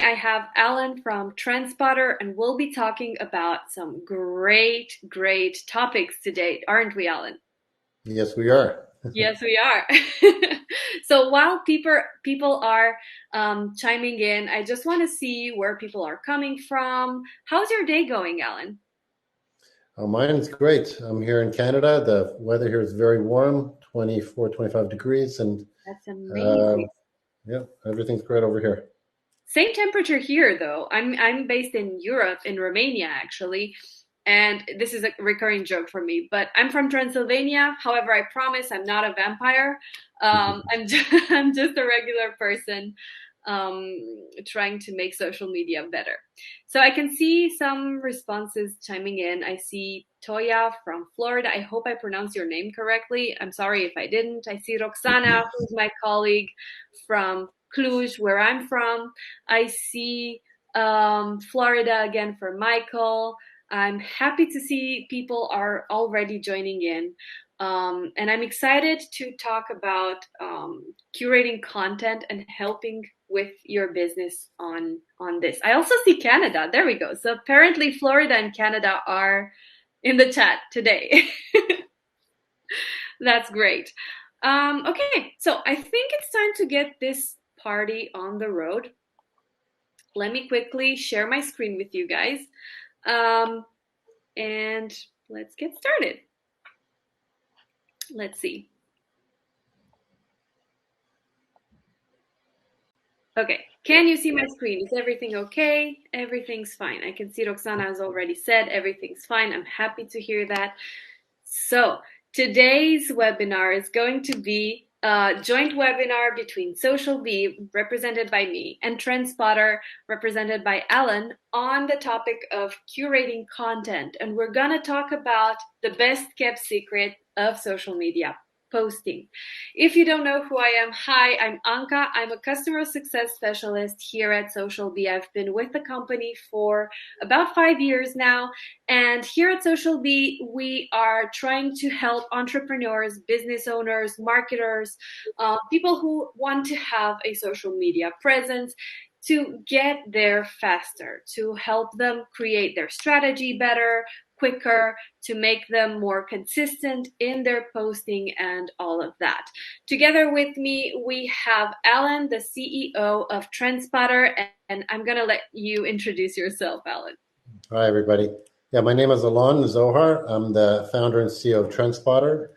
I have Alon from Trendspottr, and we'll be talking about some great, great topics today, aren't we, Alon? Yes, we are. Yes, we are. So while people are chiming in, I just want to see where people are coming from. How's your day going, Alon? Oh, mine is great. I'm here in Canada. The weather here is very warm, 24, 25 degrees, and That's uh, amazing. yeah, everything's great over here. Same temperature here, though. I'm based in Europe, in Romania, actually, and this is a recurring joke for me. But I'm from Transylvania. However, I promise I'm not a vampire. I'm just a regular person um, trying to make social media better. So I can see some responses chiming in. I see Toya from Florida. I hope I pronounced your name correctly. I'm sorry if I didn't. I see Roxana, who's my colleague from Cluj, where I'm from. I see Florida again for Michael. I'm happy to see people are already joining in. And I'm excited to talk about curating content and helping with your business on this. I also see Canada. There we go. So apparently Florida and Canada are in the chat today. That's great. Okay, so I think it's time to get this party on the road. Let me quickly share my screen with you guys. Um, and let's get started. Let's see. Okay, can you see my screen? Is everything okay? Everything's fine. I can see Roxana has already said everything's fine. I'm happy to hear that. So today's webinar is going to be a joint webinar between SocialBee, represented by me, and Trendspottr, represented by Alon, on the topic of curating content. And we're going to talk about the best kept secret of social media posting. If you don't know who I am, hi, I'm Anca. I'm a customer success specialist here at SocialBee. I've been with the company for about 5 years now. And here at SocialBee, we are trying to help entrepreneurs, business owners, marketers, people who want to have a social media presence to get there faster, to help them create their strategy better, quicker, to make them more consistent in their posting and all of that. Together with me, we have Alon, the CEO of Trendspottr, and I'm going to let you introduce yourself, Alon. Hi, everybody. Yeah, my name is Alon Zohar. I'm the founder and CEO of Trendspottr.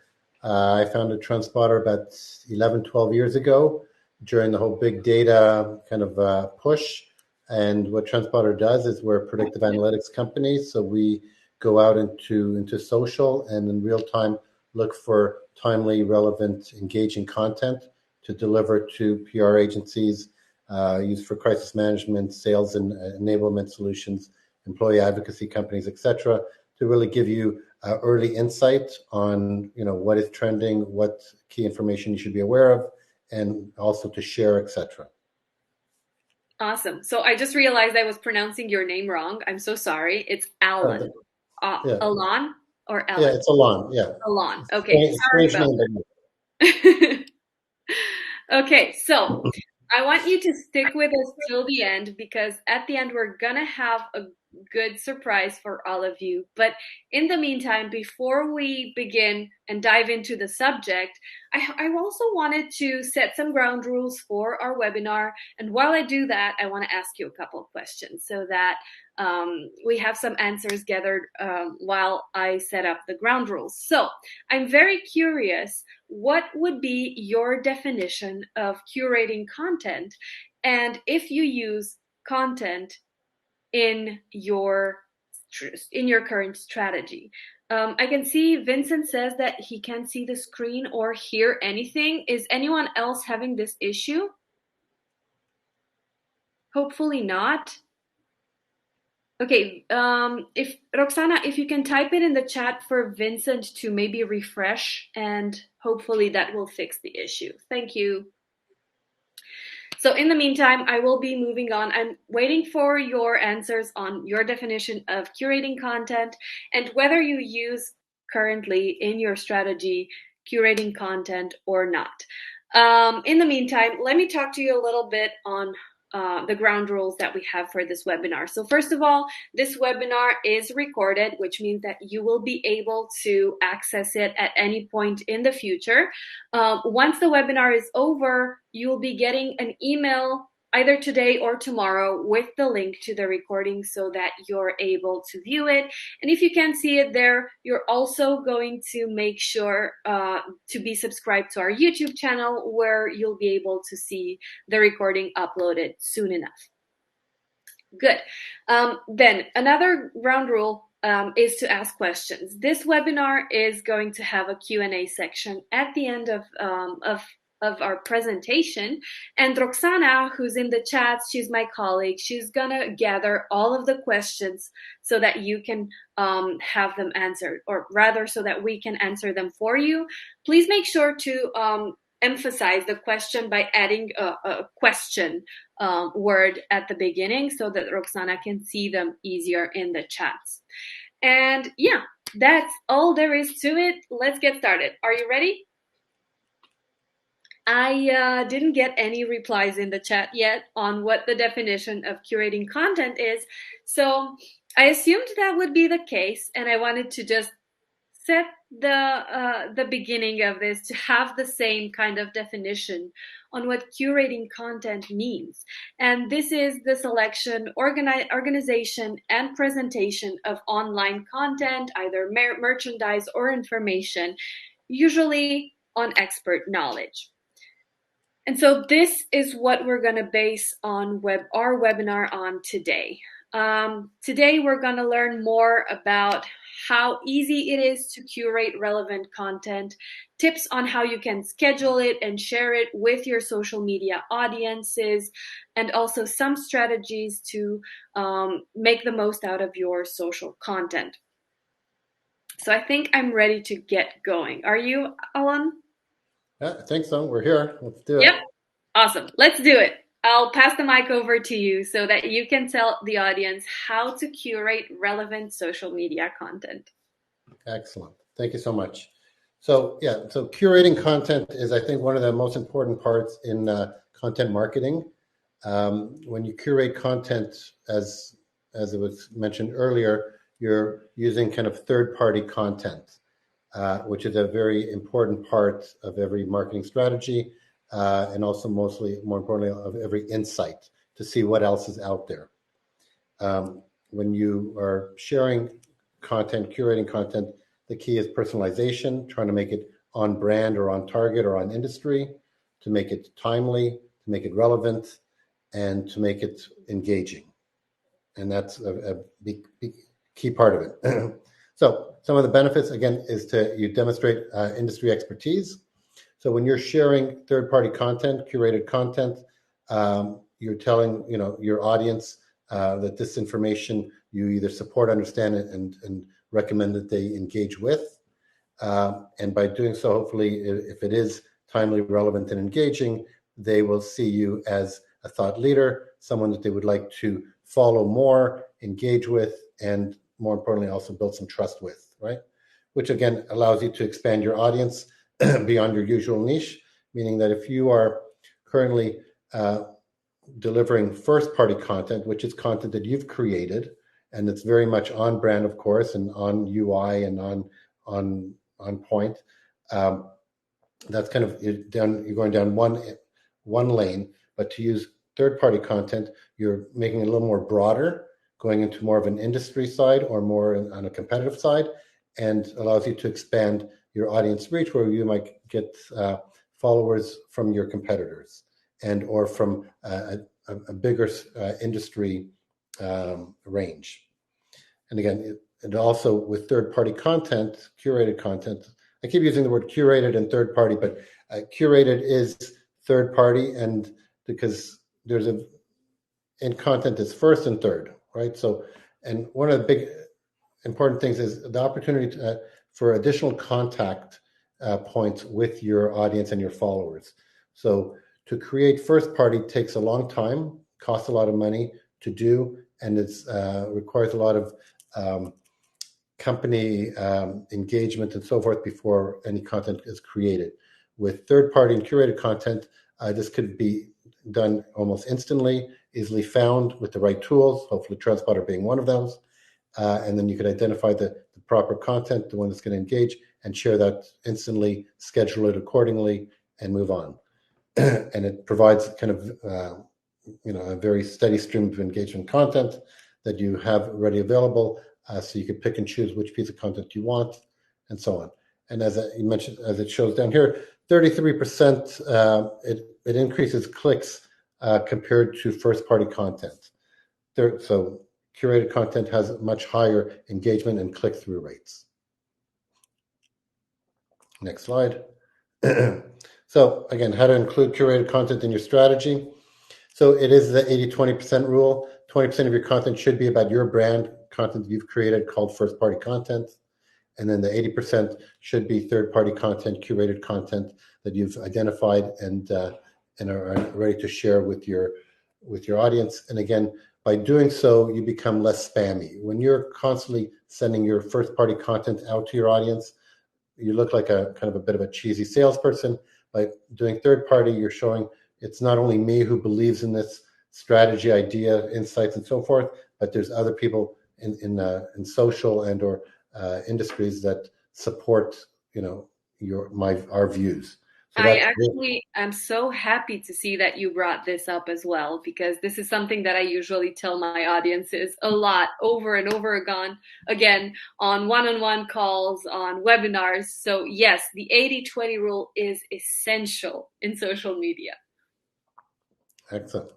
I founded Trendspottr about 11, 12 years ago during the whole big data kind of push. And what Trendspottr does is we're a predictive analytics company. So we go out into social and in real time look for timely, relevant, engaging content to deliver to PR agencies, used for crisis management, sales and enablement solutions, employee advocacy companies, etc., to really give you early insight on what is trending, what key information you should be aware of, and also to share, etc. Awesome. So I just realized I was pronouncing your name wrong. I'm so sorry. It's Oh, Alon. yeah, Alon or yeah, Ellen? it's Alon. Yeah, Alon. Okay, sorry strange about name. that. Okay, so I want you to stick with us till the end because at the end we're gonna have a good surprise for all of you. But in the meantime, before we begin and dive into the subject, I also wanted to set some ground rules for our webinar. And while I do that, I want to ask you a couple of questions so that we have some answers gathered while I set up the ground rules. So I'm very curious, what would be your definition of curating content? And if you use content in your current strategy. I can see Vincent says that he can't see the screen or hear anything. Is anyone else having this issue? Hopefully not. Okay, if Roxana, if you can type it in the chat for Vincent to maybe refresh, and hopefully that will fix the issue. Thank you. So in the meantime, I will be moving on. I'm waiting for your answers on your definition of curating content and whether you use currently in your strategy curating content or not. In the meantime, let me talk to you a little bit on the ground rules that we have for this webinar. So first of all, this webinar is recorded, which means that you will be able to access it at any point in the future. Once the webinar is over, you will be getting an email either today or tomorrow with the link to the recording so that you're able to view it. And if you can't see it there, you're also going to make sure to be subscribed to our YouTube channel, where you'll be able to see the recording uploaded soon enough. Good. Then another ground rule is to ask questions. This webinar is going to have a Q&A section at the end of our presentation, and Roxana, who's in the chat, she's my colleague, she's gonna gather all of the questions so that you can have them answered, or rather so that we can answer them for you. Please make sure to emphasize the question by adding a question word at the beginning so that Roxana can see them easier in the chats. And yeah, that's all there is to it. Let's get started. Are you ready? I didn't get any replies in the chat yet on what the definition of curating content is, so I assumed that would be the case, and I wanted to just set the beginning of this to have the same kind of definition on what curating content means. And this is the selection, organization, and presentation of online content, either merchandise or information, usually on expert knowledge. And so this is what we're going to base on our webinar on today. Today we're going to learn more about how easy it is to curate relevant content, tips on how you can schedule it and share it with your social media audiences, and also some strategies to make the most out of your social content. So I think I'm ready to get going. Are you, Alon? Yeah, I think so. We're here. Let's do it. Yep. Awesome. Let's do it. I'll pass the mic over to you so that you can tell the audience how to curate relevant social media content. Excellent. Thank you so much. So so curating content is, I think, one of the most important parts in content marketing. When you curate content, as it was mentioned earlier, you're using kind of third-party content, which is a very important part of every marketing strategy, and also more importantly, of every insight to see what else is out there. When you are sharing content, curating content, the key is personalization, trying to make it on brand or on target or on industry, to make it timely, to make it relevant, and to make it engaging. And that's a big key part of it. So some of the benefits, again, is you demonstrate industry expertise. So when you're sharing third-party content, curated content, you're telling your audience that this information you either support, understand it, and recommend that they engage with. And by doing so, hopefully, if it is timely, relevant, and engaging, they will see you as a thought leader, someone that they would like to follow more, engage with, and more importantly, also build some trust with, right? Which again allows you to expand your audience beyond your usual niche, meaning that if you are currently delivering first-party content, which is content that you've created, and it's very much on brand, of course, and on UI and on point, that's kind of you're going down one lane. But to use third-party content, you're making it a little more broader, going into more of an industry side or more on a competitive side, and allows you to expand your audience reach, where you might get followers from your competitors and or from a bigger industry range. And again, it also with third-party content, curated content, I keep using the word curated and third-party, but curated is third-party, and because in content is first and third, right? So, and one of the big important things is the opportunity for additional contact points with your audience and your followers. So to create first party takes a long time, costs a lot of money to do, and it's requires a lot of company engagement and so forth before any content is created. With third party and curated content, this could be done almost instantly easily found with the right tools, hopefully Trendspottr being one of those. And then you can identify the proper content, the one that's going to engage, and share that instantly, schedule it accordingly, and move on. And it provides kind of a very steady stream of engagement content that you have ready available, so you can pick and choose which piece of content you want, and so on. And as you mentioned, as it shows down here, 33% it increases clicks compared to first-party content. So curated content has much higher engagement and click-through rates. Next slide. So again, how to include curated content in your strategy. So it is the 80-20% rule. 20% of your content should be about your brand, content you've created called first-party content. And then the 80% should be third-party content, curated content that you've identified and are ready to share with your audience. And again, by doing so, you become less spammy. When you're constantly sending your first-party content out to your audience, you look like a kind of a bit of a cheesy salesperson. By doing third-party, you're showing it's not only me who believes in this strategy, idea, insights, and so forth, but there's other people in social and or industries that support our views. So I actually am so happy to see that you brought this up as well, because this is something that I usually tell my audiences a lot over and over again on one-on-one calls, on webinars. So yes, the 80-20 rule is essential in social media. Excellent.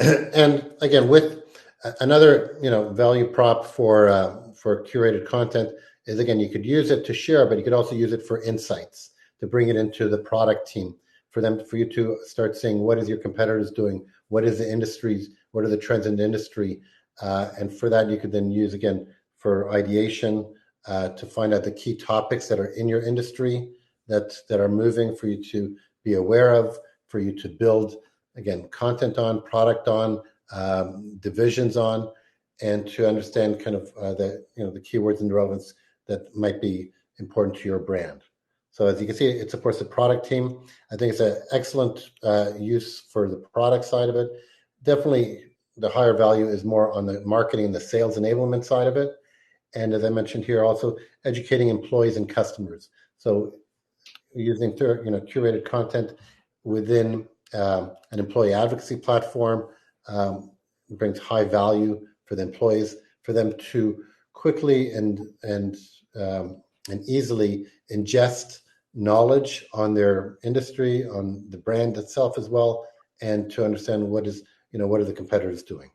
And again, with another value prop for curated content is, again, you could use it to share, but you could also use it for insights, to bring it into the product team, for you to start seeing what is your competitors doing, what is the industries, what are the trends in the industry, and for that you could then use, again, for ideation, to find out the key topics that are in your industry that are moving for you to be aware of, for you to build, again, content on, product on, divisions on, and to understand kind of the keywords and the relevance that might be important to your brand. So as you can see, it supports the product team. I think it's an excellent use for the product side of it. Definitely the higher value is more on the marketing and the sales enablement side of it. And as I mentioned here, also educating employees and customers. So using curated content within an employee advocacy platform brings high value for the employees, for them to quickly and easily ingest knowledge on their industry, on the brand itself as well, and to understand what are the competitors doing.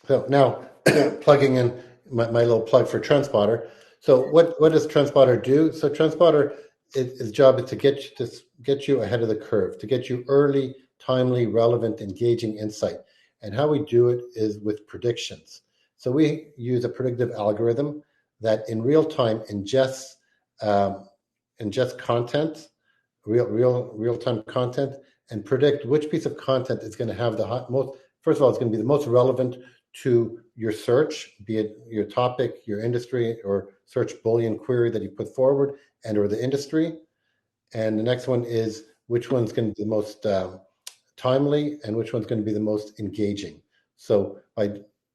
So now plugging in my little plug for Trendspottr. So what does Trendspottr do? So Trendspottr, its job is to get you ahead of the curve, to get you early, timely, relevant, engaging insight. And how we do it is with predictions. So we use a predictive algorithm that in real time ingests content, real time content, and predict which piece of content is going to have the most. First of all, it's going to be the most relevant to your search, be it your topic, your industry, or search Boolean query that you put forward, and or the industry. And the next one is which one's going to be the most timely and which one's going to be the most engaging. So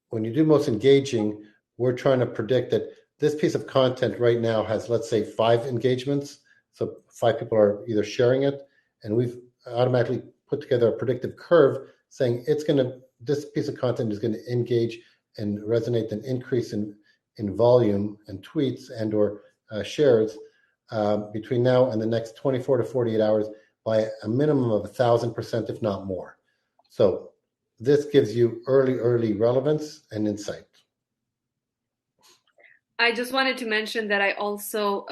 when you do most engaging, we're trying to predict that this piece of content right now has, let's say, 5 engagements. So 5 people are either sharing it, and we've automatically put together a predictive curve saying this piece of content is going to engage and resonate and increase in volume and tweets and or shares between now and the next 24 to 48 hours by a minimum of 1,000%, if not more. So this gives you early relevance and insight. I just wanted to mention that I also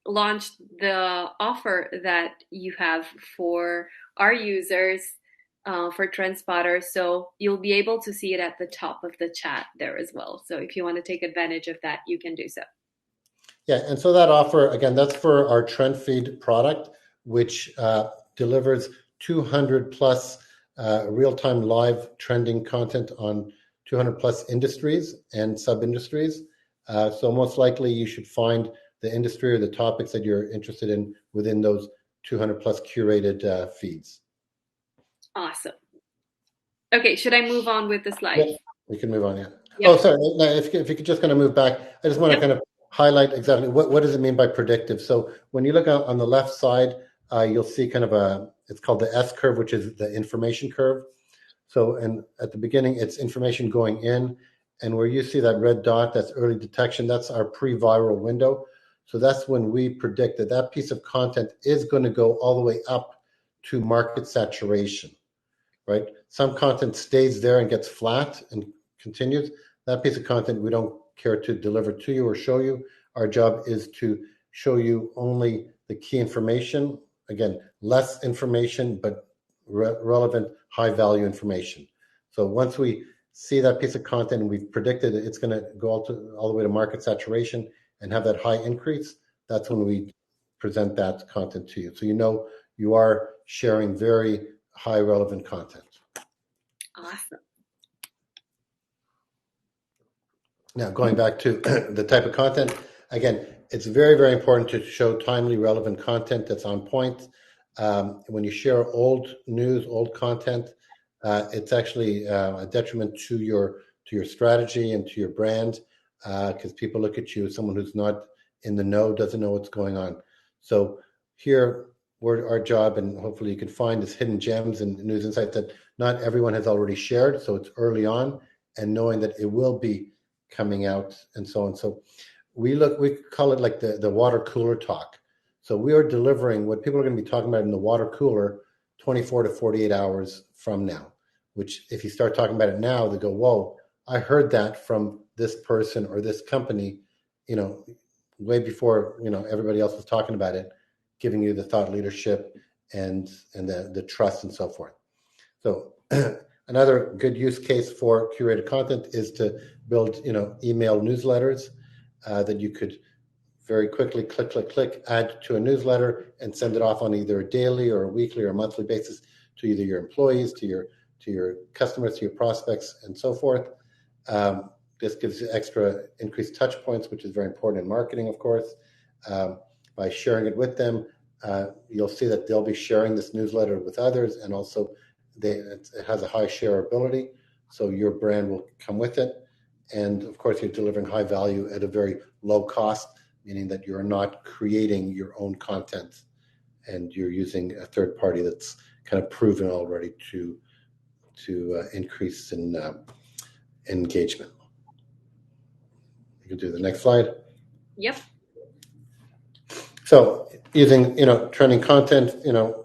launched the offer that you have for our users for Trendspottr. So you'll be able to see it at the top of the chat there as well. So if you want to take advantage of that, you can do so. Yeah, and so that offer, again, that's for our trend feed product, which delivers 200 plus real-time live trending content on 200 plus industries and sub-industries. So most likely you should find the industry or the topics that you're interested in within those 200 plus curated feeds. Awesome. Okay, should I move on with the Yeah, slides? we can move on. Yeah. Oh, Yep. sorry. No, if you could just kind of move back, I just want to Yep. kind of highlight exactly what does it mean by predictive. So when you look on the left side, you'll see kind of it's called the S curve, which is the information curve. So, and at the beginning, it's information going in, and where you see that red dot, that's early detection. That's our pre-viral window. So that's when we predict that that piece of content is going to go all the way up to market saturation, right? Some content stays there and gets flat and continues. That piece of content we don't care to deliver to you or show you. Our job is to show you only the key information. Again, less information, but relevant, high value information. So once we see that piece of content and we've predicted it's going to go all the way to market saturation and have that high increase, that's when we present that content to you. So you know you are sharing very high relevant content. Awesome. Now, going back to the type of content, again, it's very, very important to show timely, relevant content that's on point. When you share old news, old content, it's actually a detriment to your strategy and to your brand because people look at you as someone who's not in the know, doesn't know what's going on. So here, our job, and hopefully you can find is hidden gems and news insights that not everyone has already shared. So it's early on, and knowing that it will be coming out and so on. So we call it like the water cooler talk. So we are delivering what people are going to be talking about in the water cooler 24 to 48 hours from now, which if you start talking about it now, they go, whoa, I heard that from this person or this company, you know, way before, everybody else was talking about it, giving you the thought leadership and the trust and so forth. So another good use case for curated content is to build, email newsletters that you could very quickly click, add to a newsletter and send it off on either a daily or a weekly or a monthly basis to either your employees, to your customers, to your prospects, and so forth. This gives you extra increased touch points, which is very important in marketing, of course. By sharing it with them, you'll see that they'll be sharing this newsletter with others, and also it has a high shareability, so your brand will come with it. And of course, you're delivering high value at a very low cost, meaning that you're not creating your own content and you're using a third party that's kind of proven already to increase in engagement. You can do the next slide. Yep. So using trending content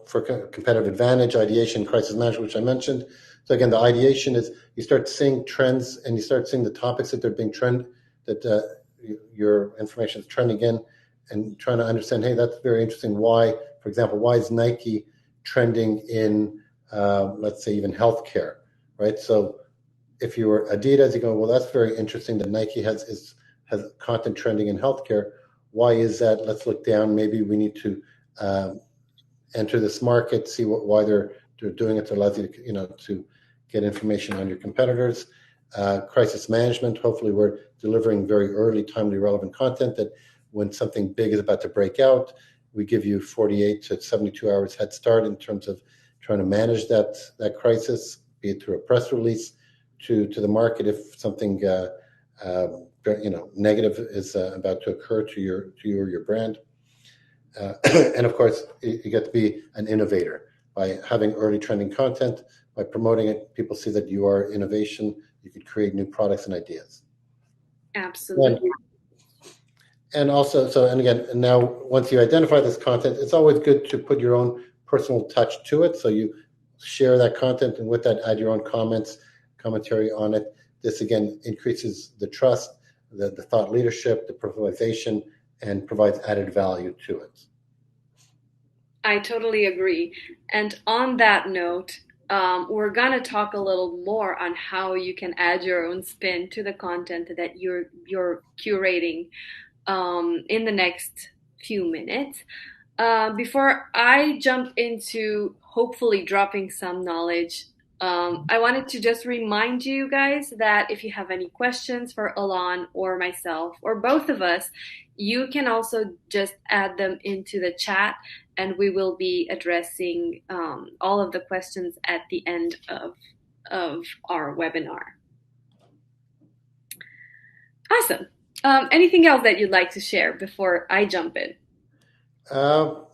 for competitive advantage, ideation, crisis management, which I mentioned. So again, the ideation is you start seeing trends and you start seeing the topics that they're being your information is trending in, and trying to understand, hey, that's very interesting. Why, for example, why is Nike trending in let's say even healthcare, right? So if you were Adidas, you go, well, that's very interesting that Nike has content trending in healthcare. Why is that? Let's look down. Maybe we need to enter this market, see why they're doing it. So it allows you to get information on your competitors. Crisis management. Hopefully, we're delivering very early, timely, relevant content that when something big is about to break out, we give you 48 to 72 hours head start in terms of trying to manage that crisis, be it through a press release to the market if something negative is about to occur to your brand. And of course, you get to be an innovator by having early trending content, by promoting it. People see that you are innovation. You could create new products and ideas. And, Absolutely. and also, and again, and now once you identify this content, it's always good to put your own personal touch to it. So you share that content, and with that, add your own commentary on it. This again increases the trust, the thought leadership, the personalization, and provides added value to it. I totally agree. And on that note, we're gonna talk a little more on how you can add your own spin to the content that you're curating in the next few minutes. Before I jump into hopefully dropping some knowledge I wanted to just remind you guys that if you have any questions for Alon or myself or both of us, you can also just add them into the chat, and we will be addressing all of the questions at the end of our webinar. Awesome. Anything else that you'd like to share before I jump in?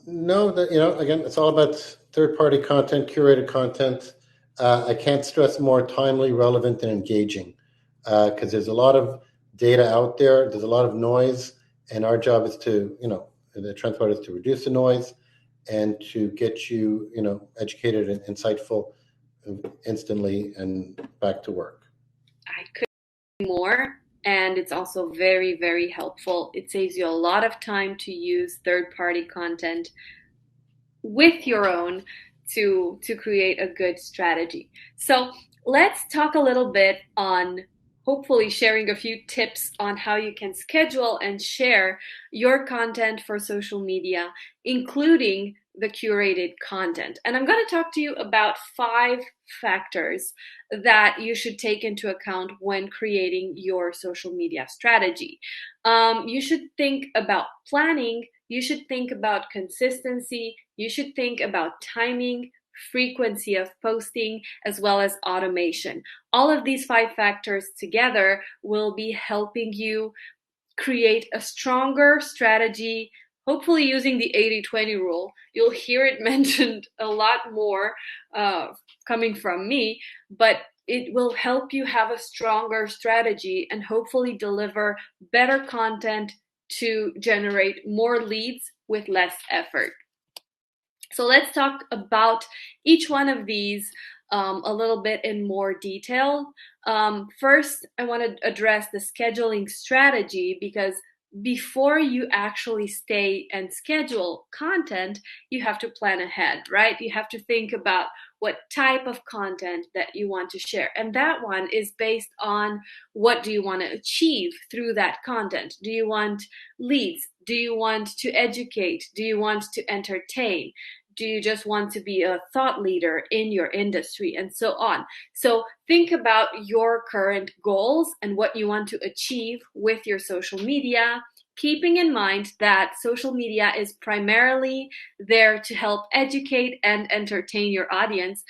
No, again, it's all about third-party content, curated content. I can't stress more timely, relevant, and engaging because there's a lot of data out there. There's a lot of noise, and our job is to, the Trendspottr is to reduce the noise and to get you, educated and insightful instantly and back to work. I couldn't agree more. And it's also very, very helpful. It saves you a lot of time to use third-party content with your own to create a good strategy. So let's talk a little bit on hopefully sharing a few tips on how you can schedule and share your content for social media, including the curated content. And I'm going to talk to you about 5 factors that you should take into account when creating your social media strategy. You should think about planning. You should think about consistency. You should think about timing, frequency of posting, as well as automation. All of these 5 factors together will be helping you create a stronger strategy, hopefully using the 80-20 rule. You'll hear it mentioned a lot more coming from me, but it will help you have a stronger strategy and hopefully deliver better content to generate more leads with less effort. So let's talk about each one of these a little bit in more detail. First, I want to address the scheduling strategy because before you actually stay and schedule content, you have to plan ahead, right? You have to think about what type of content that you want to share. And that one is based on what do you want to achieve through that content? Do you want leads? Do you want to educate? Do you want to entertain? Do you just want to be a thought leader in your industry, and so on? So think about your current goals and what you want to achieve with your social media, keeping in mind that social media is primarily there to help educate and entertain your audience.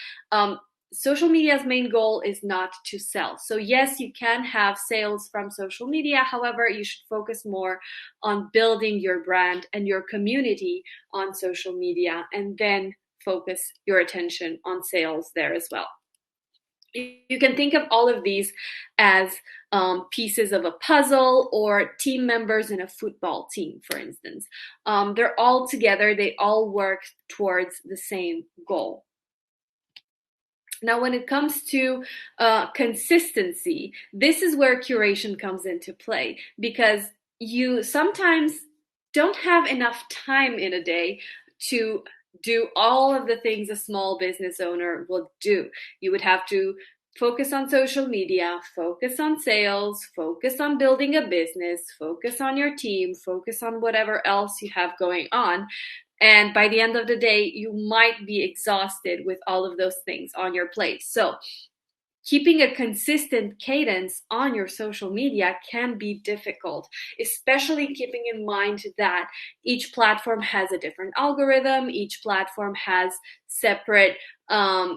Social media's main goal is not to sell. So yes, you can have sales from social media. However, you should focus more on building your brand and your community on social media, and then focus your attention on sales there as well. You can think of all of these as pieces of a puzzle or team members in a football team, for instance. They're all together. They all work towards the same goal. Now, when it comes to consistency, this is where curation comes into play, because you sometimes don't have enough time in a day to do all of the things a small business owner will do. You would have to focus on social media, focus on sales, focus on building a business, focus on your team, focus on whatever else you have going on. And by the end of the day, you might be exhausted with all of those things on your plate. So keeping a consistent cadence on your social media can be difficult, especially keeping in mind that each platform has a different algorithm. Each platform has separate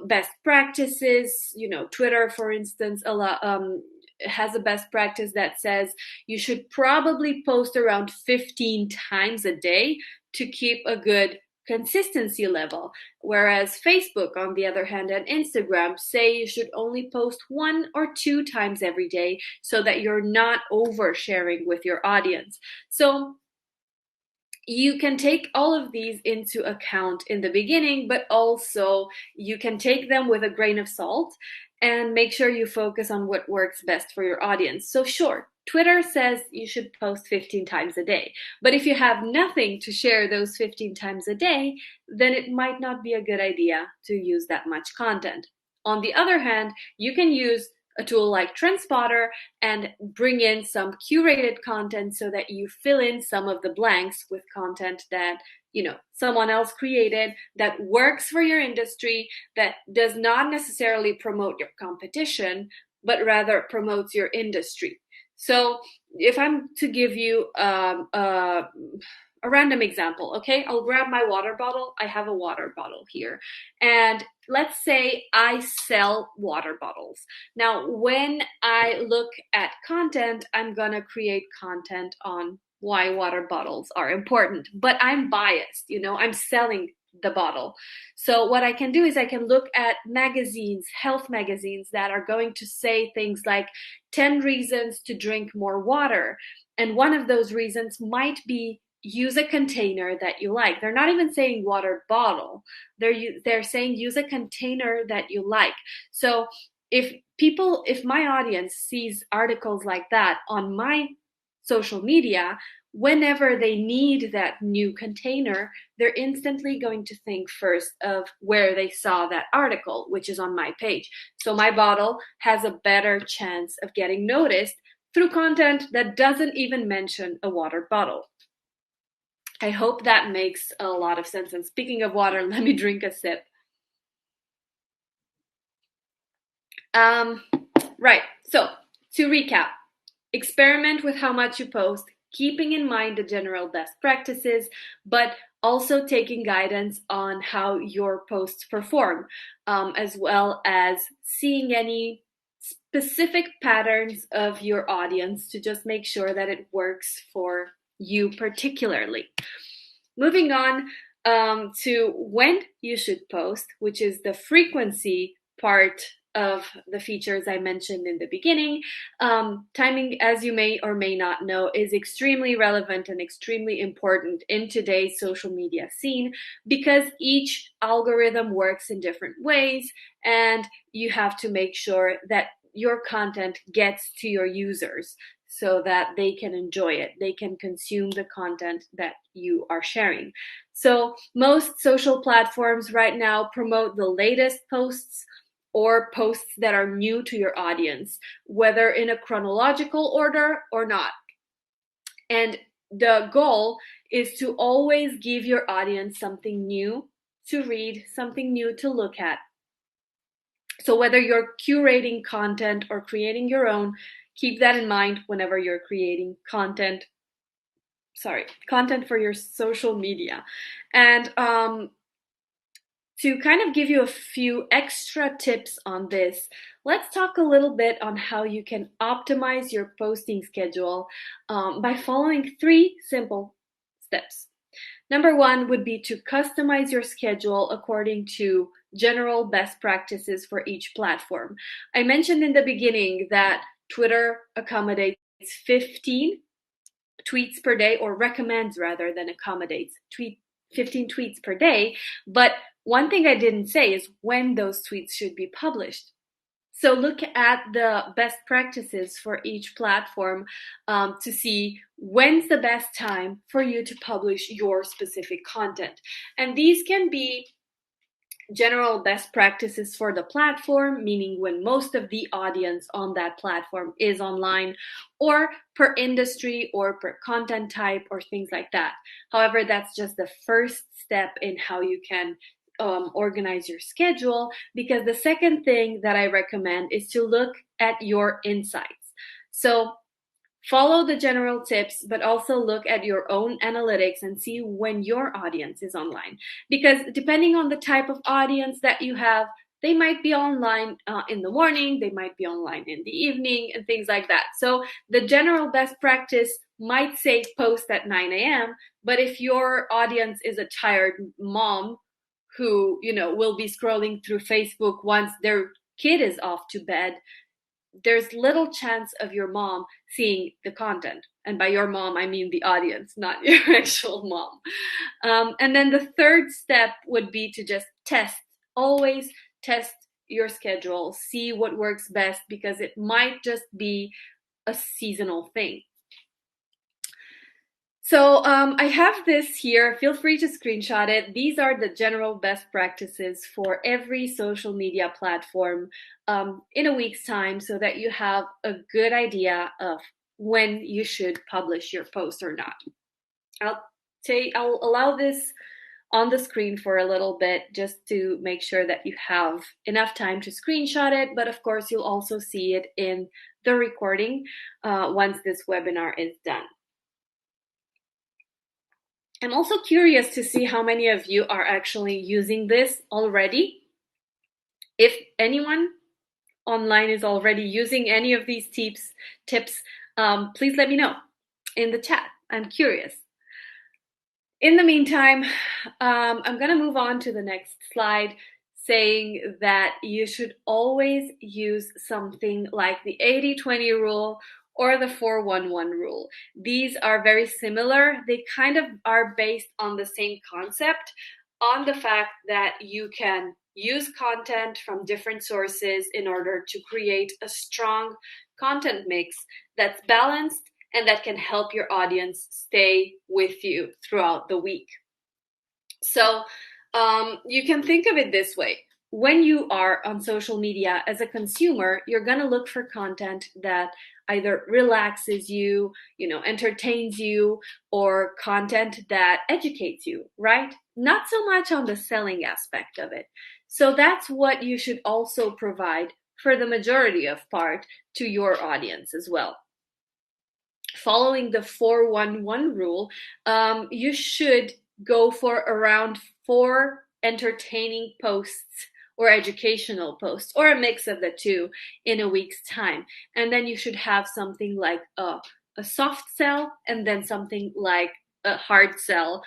best practices. Twitter, for instance, has a best practice that says you should probably post around 15 times a day to keep a good consistency level. Whereas Facebook, on the other hand, and Instagram say you should only post 1 or 2 times every day so that you're not oversharing with your audience. So you can take all of these into account in the beginning, but also you can take them with a grain of salt and make sure you focus on what works best for your audience. So sure, Twitter says you should post 15 times a day. But if you have nothing to share those 15 times a day, then it might not be a good idea to use that much content. On the other hand, you can use a tool like Trendspottr and bring in some curated content so that you fill in some of the blanks with content that someone else created, that works for your industry, that does not necessarily promote your competition, but rather promotes your industry. So if I'm to give you a random example, okay? I'll grab my water bottle. I have a water bottle here. And let's say I sell water bottles. Now, when I look at content, I'm gonna create content on why water bottles are important, but I'm biased, I'm selling the bottle. So what I can do is I can look at magazines, health magazines that are going to say things like 10 reasons to drink more water. And one of those reasons might be use a container that you like. They're not even saying water bottle. They're saying use a container that you like. So if my audience sees articles like that on my social media, whenever they need that new container, they're instantly going to think first of where they saw that article, which is on my page. So my bottle has a better chance of getting noticed through content that doesn't even mention a water bottle. I hope that makes a lot of sense. And speaking of water, let me drink a sip. Right, so to recap, experiment with how much you post, keeping in mind the general best practices, but also taking guidance on how your posts perform, as well as seeing any specific patterns of your audience to just make sure that it works for you particularly. Moving on to when you should post, which is the frequency part of the features I mentioned in the beginning. Timing, as you may or may not know, is extremely relevant and extremely important in today's social media scene because each algorithm works in different ways, and you have to make sure that your content gets to your users so that they can enjoy it. They can consume the content that you are sharing. So most social platforms right now promote the latest posts or posts that are new to your audience, whether in a chronological order or not. And the goal is to always give your audience something new to read, something new to look at. So whether you're curating content or creating your own, keep that in mind whenever you're creating content for your social media. And to kind of give you a few extra tips on this, let's talk a little bit on how you can optimize your posting schedule by following 3 simple steps. Number 1 would be to customize your schedule according to general best practices for each platform. I mentioned in the beginning that Twitter accommodates 15 tweets per day, or recommends rather than accommodates 15 tweets per day. But one thing I didn't say is when those tweets should be published. So look at the best practices for each platform to see when's the best time for you to publish your specific content. And these can be general best practices for the platform, meaning when most of the audience on that platform is online, or per industry or per content type or things like that. However, that's just the first step in how you can organize your schedule, because the second thing that I recommend is to look at your insights. So follow the general tips, but also look at your own analytics and see when your audience is online. Because depending on the type of audience that you have, they might be online in the morning, they might be online in the evening, and things like that. So the general best practice might say post at 9 a.m., but if your audience is a tired mom who, will be scrolling through Facebook once their kid is off to bed, there's little chance of your mom seeing the content. And by your mom, I mean the audience, not your actual mom. And then the third step would be to just test. Always test your schedule, see what works best, because it might just be a seasonal thing. So I have this here. Feel free to screenshot it. These are the general best practices for every social media platform in a week's time so that you have a good idea of when you should publish your post or not. I'll I'll allow this on the screen for a little bit just to make sure that you have enough time to screenshot it, but of course you'll also see it in the recording once this webinar is done. I'm also curious to see how many of you are actually using this already. If anyone online is already using any of these tips, please let me know in the chat. I'm curious. In the meantime, I'm going to move on to the next slide, saying that you should always use something like the 80-20 rule or the 4-1-1 rule. These are very similar. They kind of are based on the same concept, on the fact that you can use content from different sources in order to create a strong content mix that's balanced and that can help your audience stay with you throughout the week. So you can think of it this way. When you are on social media as a consumer, you're going to look for content that either relaxes you, entertains you, or content that educates you, right? Not so much on the selling aspect of it. So that's what you should also provide for the majority of part to your audience as well. Following the 4-1-1 rule, you should go for around 4 entertaining posts or educational posts, or a mix of the two in a week's time. And then you should have something like a soft sell and then something like a hard sell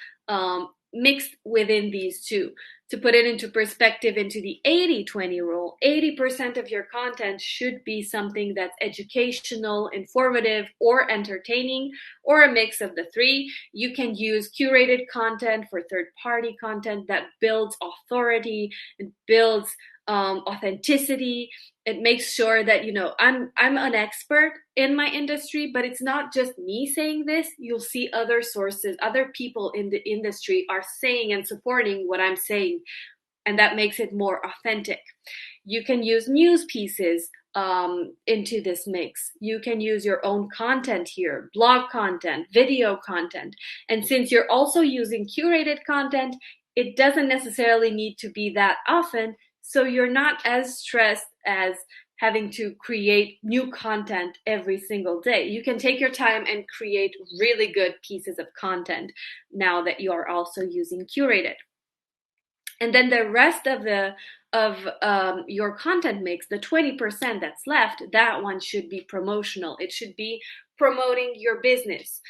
mixed within these two. To put it into perspective, into the 80-20 rule, 80% of your content should be something that's educational, informative, or entertaining, or a mix of the three. You can use curated content for third-party content that builds authority, it builds authenticity. It makes sure that, I'm an expert in my industry, but it's not just me saying this. You'll see other sources, other people in the industry are saying and supporting what I'm saying, and that makes it more authentic. You can use news pieces into this mix. You can use your own content here, blog content, video content. And since you're also using curated content, it doesn't necessarily need to be that often. So you're not as stressed as having to create new content every single day. You can take your time and create really good pieces of content now that you are also using curated. And then the rest of your content mix, the 20% that's left, that one should be promotional. It should be promoting your business.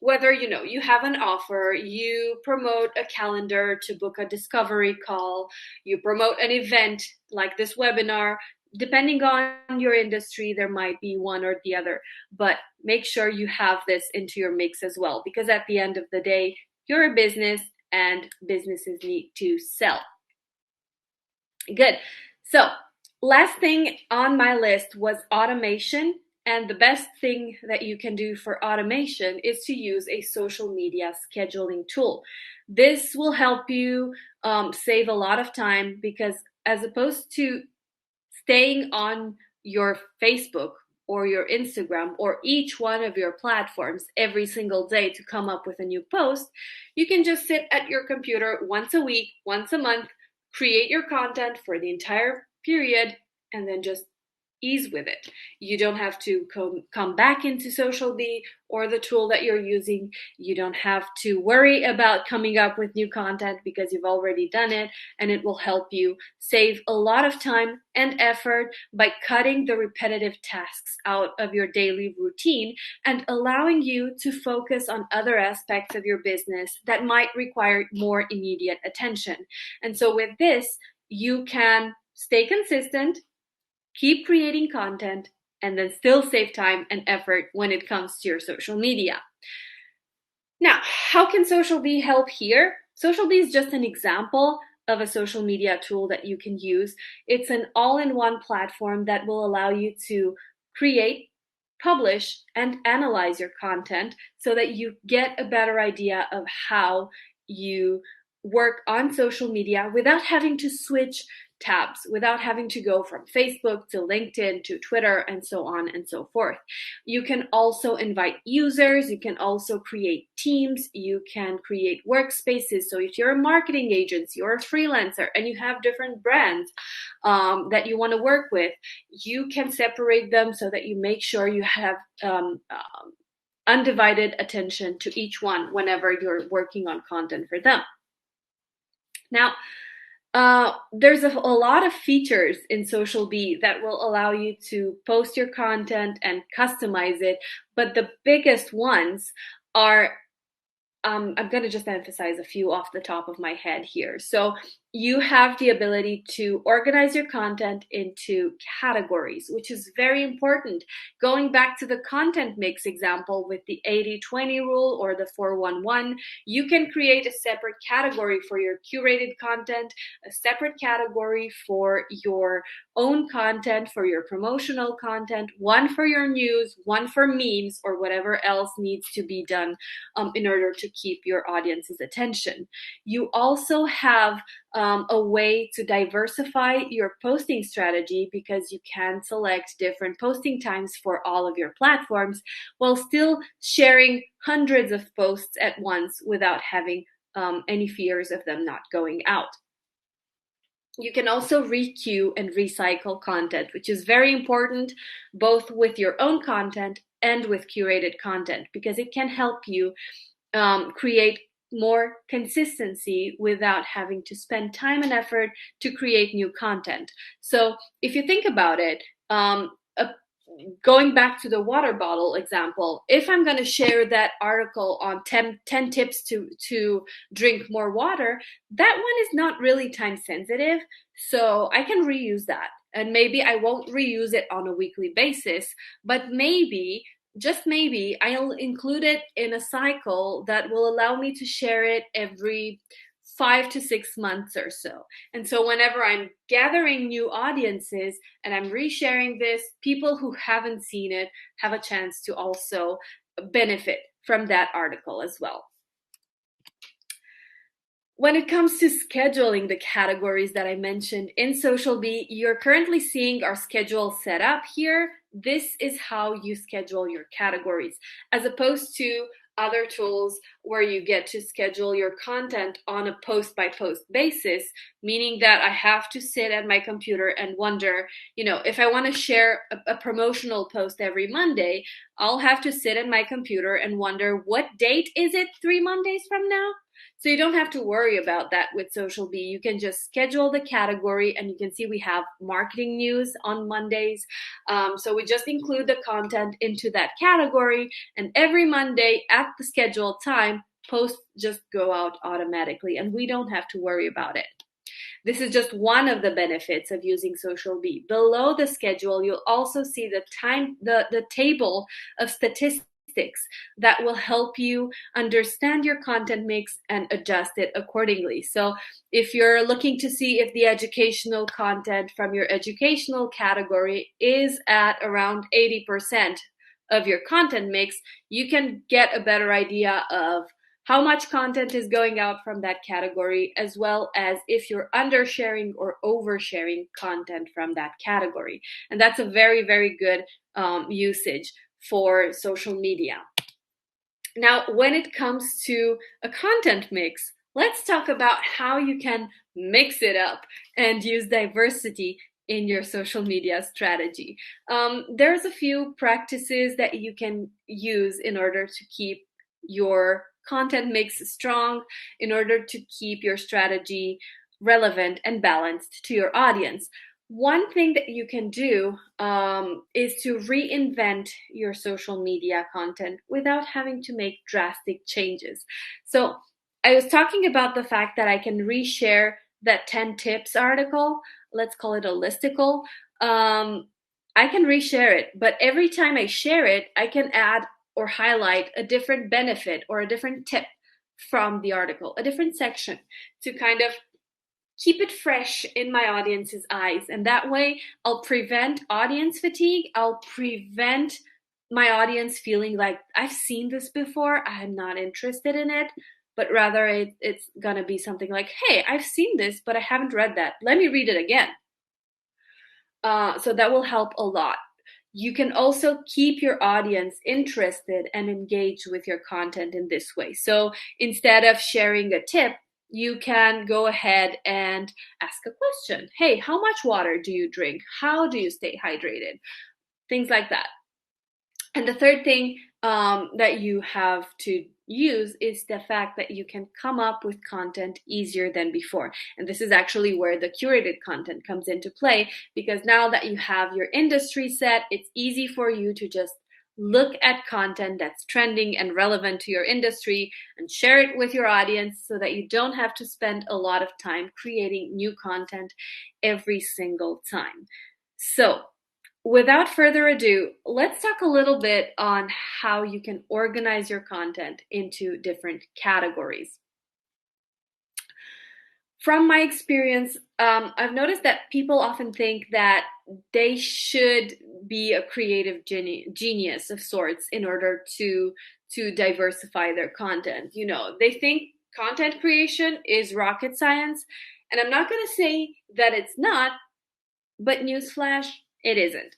Whether you have an offer, you promote a calendar to book a discovery call, you promote an event like this webinar. Depending on your industry, there might be one or the other, but make sure you have this into your mix as well, because at the end of the day, you're a business and businesses need to sell. Good. So last thing on my list was automation. And the best thing that you can do for automation is to use a social media scheduling tool. This will help you save a lot of time, because as opposed to staying on your Facebook or your Instagram or each one of your platforms every single day to come up with a new post, you can just sit at your computer once a week, once a month, create your content for the entire period, and then just ease with it. You don't have to come back into SocialBee or the tool that you're using. You don't have to worry about coming up with new content because you've already done it, and it will help you save a lot of time and effort by cutting the repetitive tasks out of your daily routine and allowing you to focus on other aspects of your business that might require more immediate attention. And so with this, you can stay consistent, keep creating content, and then still save time and effort when it comes to your social media. Now, how can SocialBee help here? SocialBee is just an example of a social media tool that you can use. It's an all-in-one platform that will allow you to create publish and analyze your content so that you get a better idea of how you work on social media without having to switch tabs, without having to go from Facebook to LinkedIn to Twitter and so on and so forth. You can also invite users, you can also create teams, you can create workspaces. So if you're a marketing agency or a freelancer and you have different brands that you want to work with, you can separate them so that you make sure you have undivided attention to each one whenever you're working on content for them. Now, there's a lot of features in SocialBee that will allow you to post your content and customize it, but the biggest ones are, I'm going to just emphasize a few off the top of my head here. So you have the ability to organize your content into categories, which is very important. Going back to the content mix example with the 80-20 rule or the 4-1-1, you can create a separate category for your curated content, a separate category for your own content, for your promotional content, one for your news, one for memes, or whatever else needs to be done in order to keep your audience's attention. You also have a way to diversify your posting strategy because you can select different posting times for all of your platforms while still sharing hundreds of posts at once without having any fears of them not going out. You can also requeue and recycle content, which is very important both with your own content and with curated content because it can help you create more consistency without having to spend time and effort to create new content. So if you think about it, going back to the water bottle example, if I'm going to share that article on 10 tips to drink more water, that one is not really time sensitive, so I can reuse that. And maybe I won't reuse it on a weekly basis, but maybe, just maybe, I'll include it in a cycle that will allow me to share it every 5 to 6 months or so. And so whenever I'm gathering new audiences and I'm resharing this, people who haven't seen it have a chance to also benefit from that article as well. When it comes to scheduling the categories that I mentioned in SocialBee, you're currently seeing our schedule set up here. This is how you schedule your categories, as opposed to other tools where you get to schedule your content on a post-by-post basis, meaning that I have to sit at my computer and wonder, if I want to share a promotional post every Monday, I'll have to sit at my computer and wonder, what date is it 3 Mondays from now? So you don't have to worry about that with SocialBee. You can just schedule the category, and you can see we have marketing news on Mondays. So we just include the content into that category, and every Monday at the scheduled time, posts just go out automatically, and we don't have to worry about it. This is just one of the benefits of using SocialBee. Below the schedule, you'll also see the table of statistics that will help you understand your content mix and adjust it accordingly. So if you're looking to see if the educational content from your educational category is at around 80% of your content mix, you can get a better idea of how much content is going out from that category, as well as if you're undersharing or oversharing content from that category. And that's a very, very good usage for social media. Now, when it comes to a content mix, let's talk about how you can mix it up and use diversity in your social media strategy. There's a few practices that you can use in order to keep your content mix strong, in order to keep your strategy relevant and balanced to your audience. One thing that you can do is to reinvent your social media content without having to make drastic changes. So I was talking about the fact that I can reshare that 10 tips article, let's call it a listicle. I can reshare it, but every time I share it, I can add or highlight a different benefit or a different tip from the article, a different section, to kind of keep it fresh in my audience's eyes. And that way I'll prevent audience fatigue. I'll prevent my audience feeling like I've seen this before, I'm not interested in it, but rather it's gonna be something like, hey, I've seen this, but I haven't read that. Let me read it again. So that will help a lot. You can also keep your audience interested and engaged with your content in this way. So instead of sharing a tip, you can go ahead and ask a question. Hey, how much water do you drink? How do you stay hydrated? Things like that. And the third thing that you have to use is the fact that you can come up with content easier than before. And this is actually where the curated content comes into play, because now that you have your industry set, it's easy for you to just look at content that's trending and relevant to your industry and share it with your audience so that you don't have to spend a lot of time creating new content every single time. So, without further ado, let's talk a little bit on how you can organize your content into different categories. From my experience, I've noticed that people often think that they should be a creative genius of sorts in order to diversify their content. You know, they think content creation is rocket science, and I'm not going to say that it's not, but newsflash, it isn't.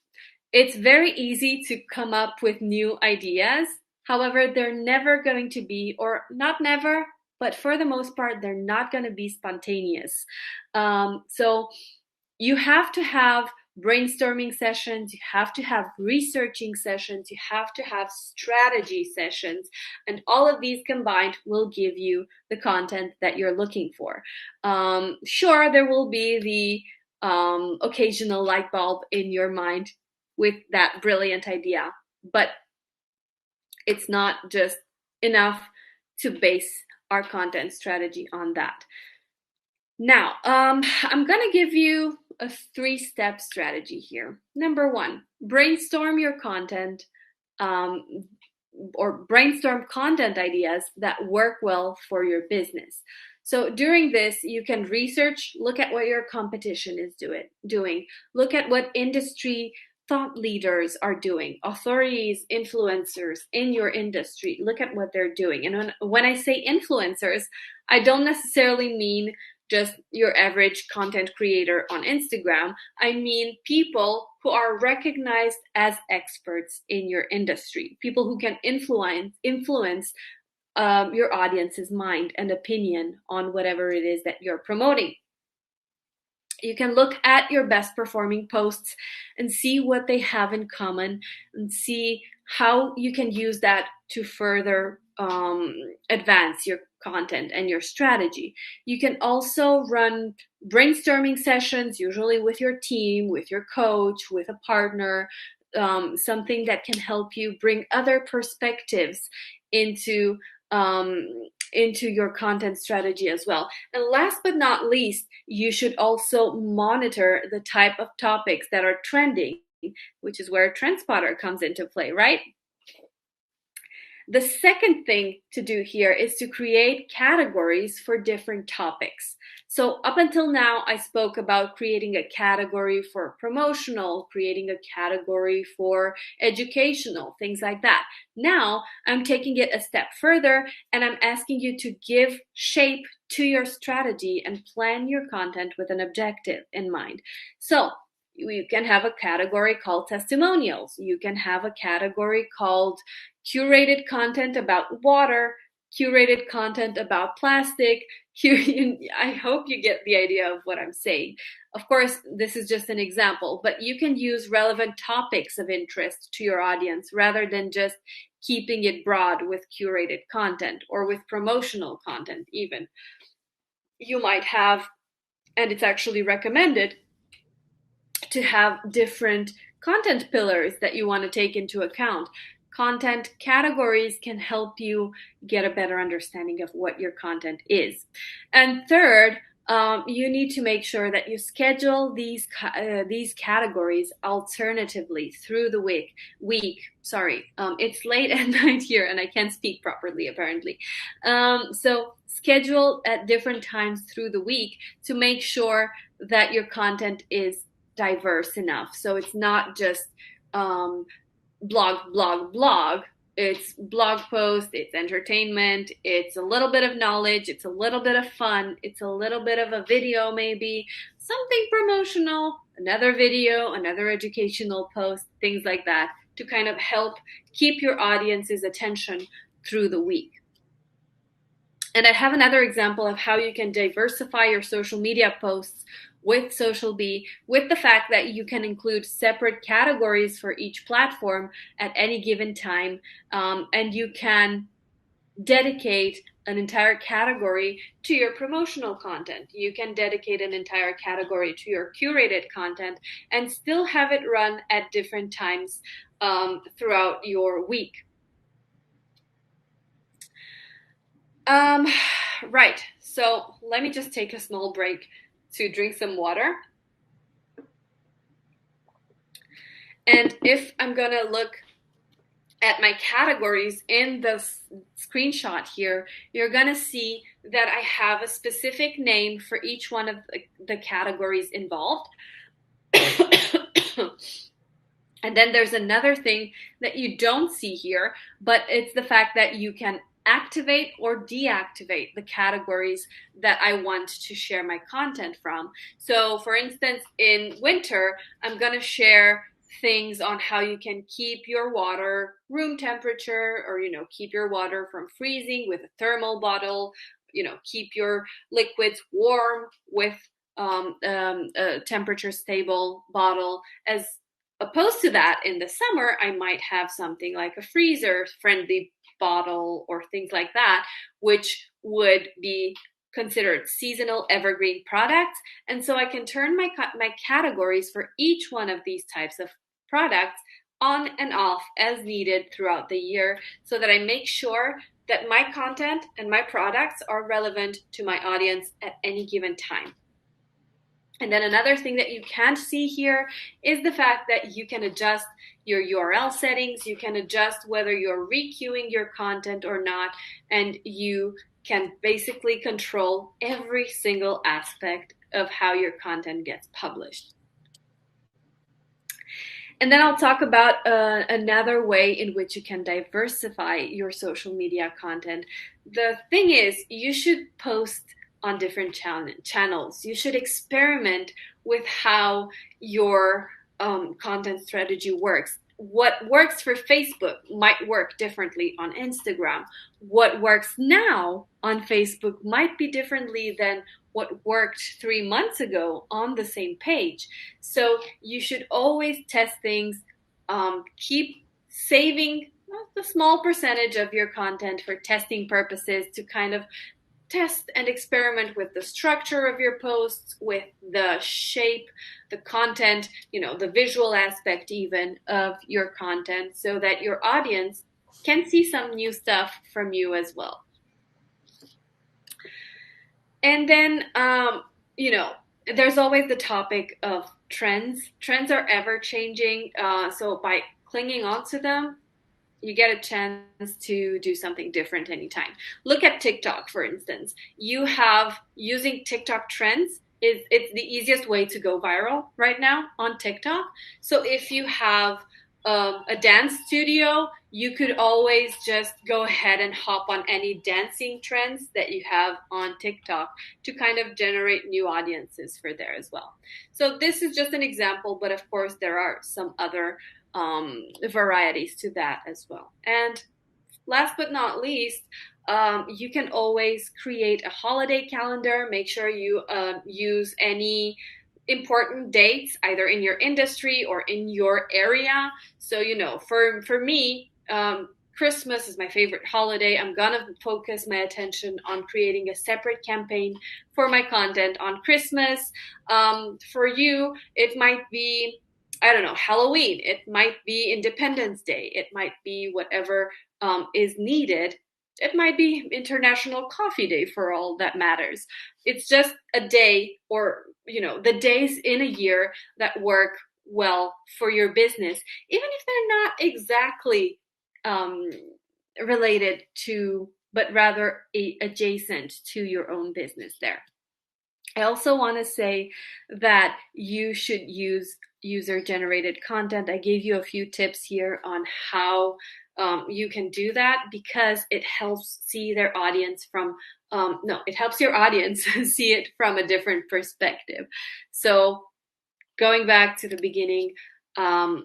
It's very easy to come up with new ideas. However, they're never going to be, or not never, but for the most part, they're not going to be spontaneous. So you have to have brainstorming sessions, you have to have researching sessions, you have to have strategy sessions, and all of these combined will give you the content that you're looking for. Sure, there will be the occasional light bulb in your mind with that brilliant idea, but it's not just enough to base our content strategy on that. Now, I'm gonna give you a 3-step strategy here. Number 1, brainstorm your content, or brainstorm content ideas that work well for your business. So during this, you can research, look at what your competition is doing, look at what industry thought leaders are doing, authorities, influencers in your industry, look at what they're doing. And when I say influencers, I don't necessarily mean just your average content creator on Instagram. I mean people who are recognized as experts in your industry, people who can influence your audience's mind and opinion on whatever it is that you're promoting. You can look at your best performing posts and see what they have in common and see how you can use that to further advance your content and your strategy. You can also run brainstorming sessions, usually with your team, with your coach, with a partner, something that can help you bring other perspectives into your content strategy as well. And last but not least, you should also monitor the type of topics that are trending, which is where Trendspottr comes into play, right? The second thing to do here is to create categories for different topics. So up until now, I spoke about creating a category for promotional, creating a category for educational, things like that. Now I'm taking it a step further and I'm asking you to give shape to your strategy and plan your content with an objective in mind. So you can have a category called testimonials. You can have a category called curated content about water, curated content about plastic. I hope you get the idea of what I'm saying. Of course, this is just an example, but you can use relevant topics of interest to your audience rather than just keeping it broad with curated content or with promotional content even. You might have, and it's actually recommended, to have different content pillars that you want to take into account. Content categories can help you get a better understanding of what your content is. And third, you need to make sure that you schedule these categories alternatively through the week. It's late at night here and I can't speak properly apparently. So schedule at different times through the week to make sure that your content is diverse enough. So it's not just blog. It's blog post, it's entertainment, it's a little bit of knowledge, it's a little bit of fun, it's a little bit of a video, maybe something promotional, another video, another educational post, things like that, to kind of help keep your audience's attention through the week. And I have another example of how you can diversify your social media posts with SocialBee, with the fact that you can include separate categories for each platform at any given time, and you can dedicate an entire category to your promotional content. You can dedicate an entire category to your curated content and still have it run at different times throughout your week. Right, so let me just take a small break to drink some water. And if I'm gonna look at my categories in the screenshot here, you're gonna see that I have a specific name for each one of the categories involved. And then there's another thing that you don't see here, but it's the fact that you can activate or deactivate the categories that I want to share my content from. So for instance, in winter, I'm going to share things on how you can keep your water room temperature, or, keep your water from freezing with a thermal bottle, keep your liquids warm with a temperature stable bottle. As opposed to that, in the summer, I might have something like a freezer friendly bottle or things like that, which would be considered seasonal evergreen products. And so I can turn my categories for each one of these types of products on and off as needed throughout the year, so that I make sure that my content and my products are relevant to my audience at any given time. And then another thing that you can't see here is the fact that you can adjust your URL settings. You can adjust whether you're requeuing your content or not, and you can basically control every single aspect of how your content gets published. And then I'll talk about another way in which you can diversify your social media content. The thing is, you should post on different channels. You should experiment with how your content strategy works. What works for Facebook might work differently on Instagram. What works now on Facebook might be differently than what worked 3 months ago on the same page. So you should always test things, keep saving a small percentage of your content for testing purposes, to kind of test and experiment with the structure of your posts, with the shape, the content, the visual aspect even of your content, so that your audience can see some new stuff from you as well. And then, there's always the topic of trends. Trends are ever changing. So by clinging onto them, you get a chance to do something different anytime. Look at TikTok, for instance. You have, using TikTok trends, it's the easiest way to go viral right now on TikTok. So if you have a dance studio, you could always just go ahead and hop on any dancing trends that you have on TikTok to kind of generate new audiences for there as well. So this is just an example, but of course there are some other varieties to that as well. And last but not least, you can always create a holiday calendar. Make sure you use any important dates either in your industry or in your area. So, for me, Christmas is my favorite holiday. I'm gonna focus my attention on creating a separate campaign for my content on Christmas. For you, it might be, I don't know, Halloween. It might be Independence Day. It might be whatever is needed. It might be International Coffee Day, for all that matters. It's just a day, or, the days in a year that work well for your business, even if they're not exactly related to, but rather adjacent to your own business there. I also want to say that you should use user generated content. I gave you a few tips here on how you can do that because it helps see their audience from, no, it helps your audience see it from a different perspective. So going back to the beginning,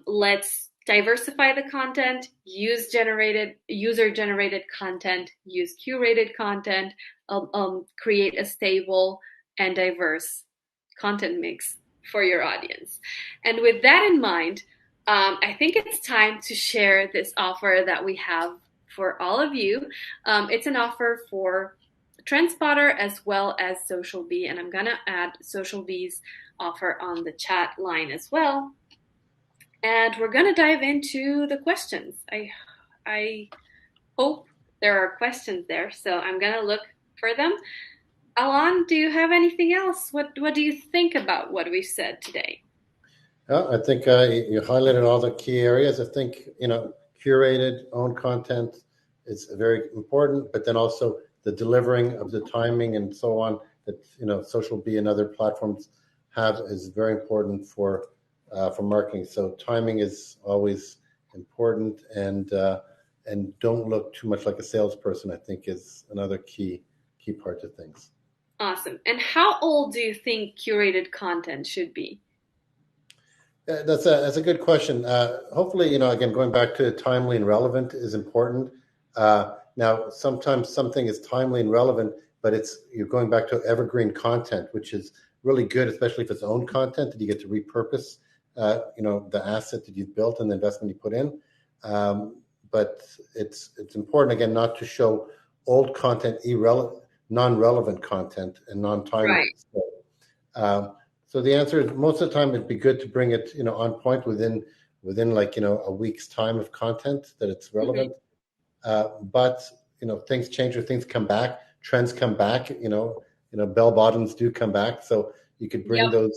let's diversify the content, use user generated content, use curated content, create a stable and diverse content mix for your audience. And with that in mind, I think it's time to share this offer that we have for all of you. It's an offer for Trendspottr as well as SocialBee, and I'm gonna add SocialBee's offer on the chat line as well. And we're gonna dive into the questions. I hope there are questions there, so I'm gonna look for them. Alon, do you have anything else? What do you think about what we've said today? I think you highlighted all the key areas. I think, curated own content is very important, but then also the delivering of the timing and so on that, SocialBee and other platforms have is very important for marketing. So timing is always important, and don't look too much like a salesperson, I think, is another key part of things. Awesome. And how old do you think curated content should be? That's a good question. Hopefully, again, going back to timely and relevant is important. Now, sometimes something is timely and relevant, but you're going back to evergreen content, which is really good, especially if it's own content that you get to repurpose, the asset that you've built and the investment you put in. But it's important, again, not to show old content, non-relevant content and non-timely. Right. So the answer is most of the time it'd be good to bring it, on point within like, a week's time of content that it's relevant. But things change or things come back, trends come back. Bell bottoms do come back. So you could bring those,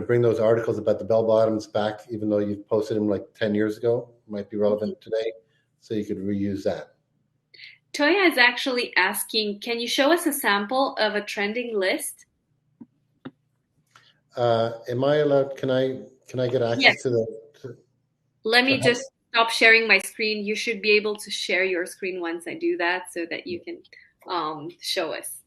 bring those articles about the bell bottoms back, even though you've posted them like 10 years ago, might be relevant today. So you could reuse that. Toya is actually asking, can you show us a sample of a trending list? Am I allowed? Can I get access to the? Let me just stop sharing my screen. You should be able to share your screen once I do that so that you can show us.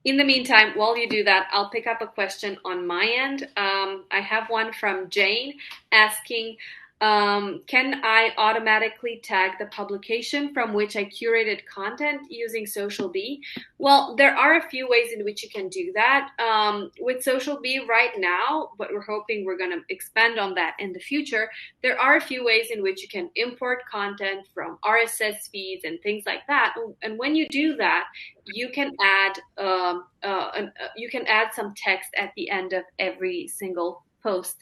In the meantime, while you do that, I'll pick up a question on my end. I have one from Jane asking, can I automatically tag the publication from which I curated content using SocialBee? Well, there are a few ways in which you can do that. With SocialBee right now, but we're hoping we're going to expand on that in the future, there are a few ways in which you can import content from RSS feeds and things like that. And when you do that, you can add some text at the end of every single post,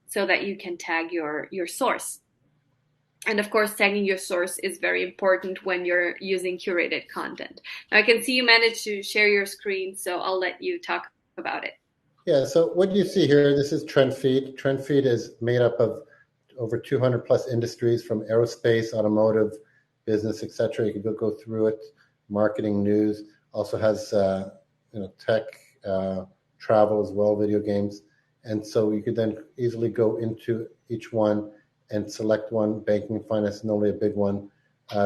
so that you can tag your source. And of course, tagging your source is very important when you're using curated content. Now I can see you managed to share your screen, so I'll let you talk about it. Yeah, so what you see here, this is TrendFeed. TrendFeed is made up of over 200 plus industries, from aerospace, automotive, business, etc. You can go through it, marketing, news. Also has tech, travel as well, video games. And so you could then easily go into each one and select one. Banking and finance is normally a big one.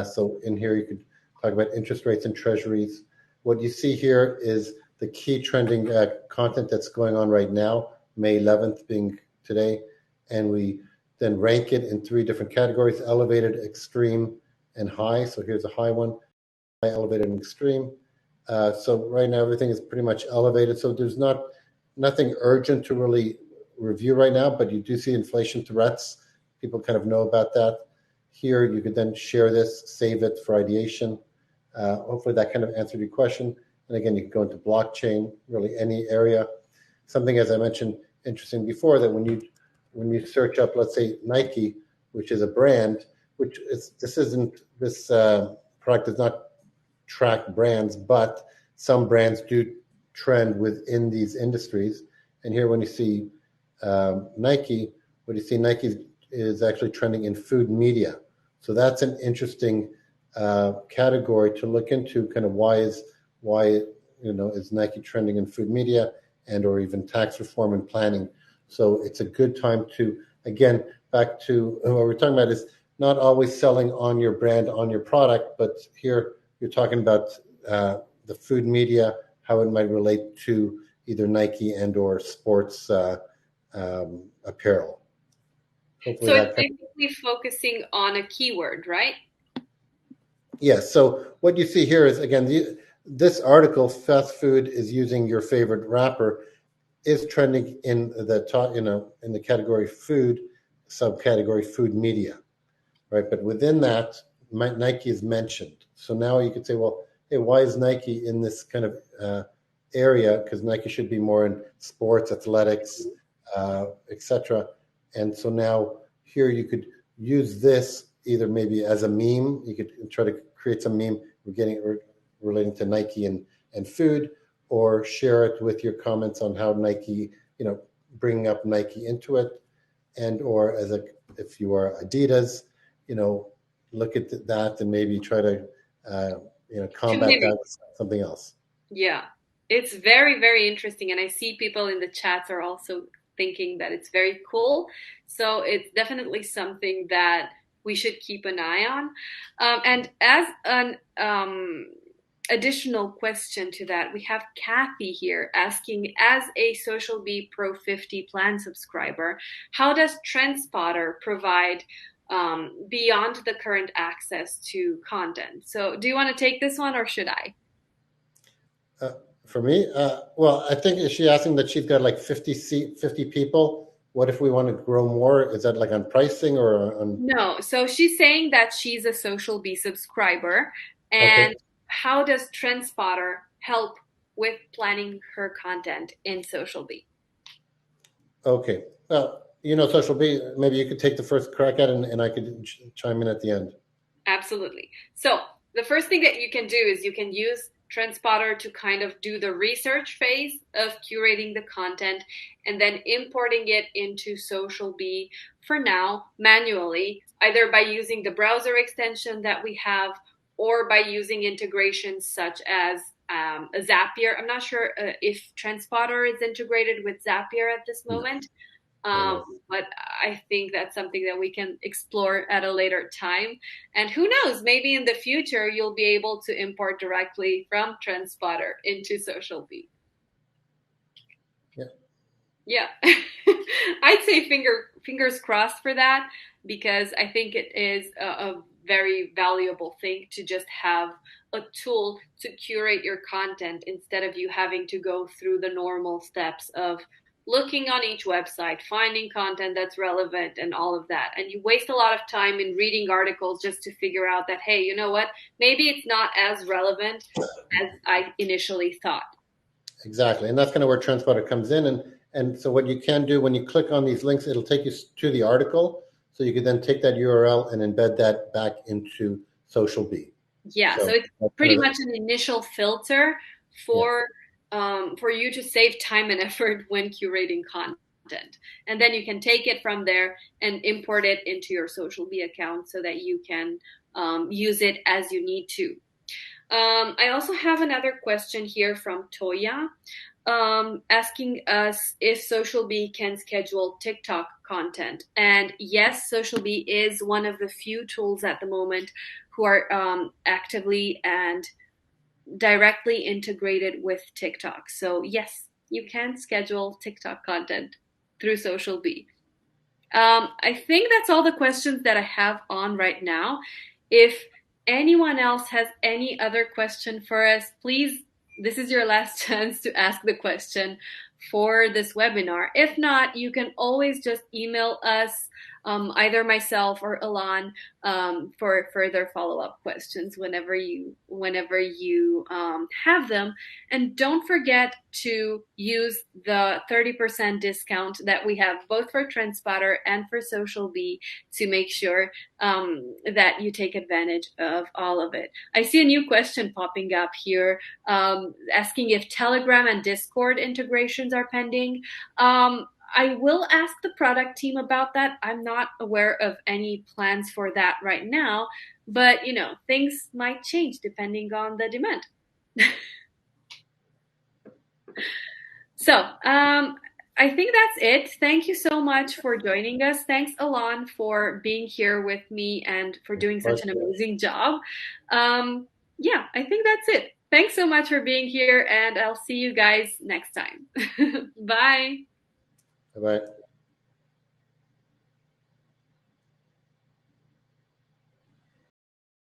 So in here, you could talk about interest rates and treasuries. What you see here is the key trending content that's going on right now, May 11th being today. And we then rank it in 3 different categories: elevated, extreme, and high. So here's a high one, high, elevated, and extreme. So right now, everything is pretty much elevated. So there's nothing urgent to really review right now, but you do see inflation threats. People kind of know about that. Here, you could then share this, save it for ideation. Hopefully that kind of answered your question. And again, you can go into blockchain, really any area. Something, as I mentioned, interesting before, that when you search up, let's say Nike, which is a brand, this product does not track brands, but some brands do trend within these industries. And here, when you see Nike, what you see, Nike is actually trending in food media. So that's an interesting category to look into. Kind of why is Nike trending in food media and or even tax reform and planning. So it's a good time to, again, back to what we're talking about is not always selling on your brand, on your product, but here you're talking about the food media, how it might relate to either Nike and or sports apparel. Hopefully So it's that kind of, basically focusing on a keyword, right? yes. So what you see here is, again, this article, fast food is using your favorite rapper, is trending in the top, in the category food, subcategory food media, right? But within that, Nike is mentioned. So now you could say, well, hey, why is Nike in this kind of area? Because Nike should be more in sports, athletics, etc. And so now here you could use this either maybe as a meme. You could try to create some meme relating to Nike and food, or share it with your comments on how Nike, bringing up Nike into it, and or if you are Adidas, look at that and maybe try to To combat that mimic. with something else. Yeah. It's very, very interesting. And I see people in the chats are also thinking that it's very cool. So it's definitely something that we should keep an eye on. And as an additional question to that, we have Kathy here asking, as a SocialBee Pro 50 plan subscriber, how does Trendspottr provide beyond the current access to content? So do you want to take this one or should I? Uh, for me, well, I think is she asking that she's got like 50 people? What if we want to grow more? Is that like on pricing or on? No, so she's saying that she's a SocialBee subscriber, Okay, and how does Trendspottr help with planning her content in SocialBee? okay. Well, social B. Maybe you could take the first crack at it, and I could chime in at the end. Absolutely. So the first thing that you can do is you can use Trendspottr to kind of do the research phase of curating the content and then importing it into SocialBee for now manually, either by using the browser extension that we have or by using integrations such as a Zapier. I'm not sure if Trendspottr is integrated with Zapier at this No, moment, no, no. but I think that's something that we can explore at a later time. And who knows, maybe in the future you'll be able to import directly from Trendspottr into SocialBee. Yeah. Yeah. I'd say fingers crossed for that because I think it is a very valuable thing to just have a tool to curate your content instead of you having to go through the normal steps of looking on each website, finding content that's relevant and all of that. And you waste a lot of time in reading articles just to figure out that, hey, you know what? Maybe it's not as relevant as I initially thought. Exactly, and that's kind of where Transponder comes in. And so what you can do when you click on these links, it'll take you to the article. So you could then take that URL and embed that back into SocialBee. Yeah, so So it's that's kind pretty of much an initial filter yeah, for you to save time and effort when curating content. And then you can take it from there and import it into your SocialBee account so that you can use it as you need to. I also have another question here from Toya asking us if SocialBee can schedule TikTok content. And yes, SocialBee is one of the few tools at the moment who are actively and directly integrated with TikTok. So yes, you can schedule TikTok content through SocialBee. I think that's all the questions that I have on right now. If anyone else has any other question for us, please, this is your last chance to ask the question for this webinar. If not, you can always just email us, either myself or Alon, for further follow-up questions whenever you have them. And don't forget to use the 30% discount that we have both for Trendspottr and for SocialBee to make sure that you take advantage of all of it. I see a new question popping up here, asking if Telegram and Discord integrations are pending. I will ask the product team about that. I'm not aware of any plans for that right now, but things might change depending on the demand. So, I think that's it. Thank you so much for joining us. Thanks, Alon, for being here with me and for doing such But an amazing job. Yeah, I think that's it. Thanks so much for being here, and I'll see you guys next time. Bye. bye.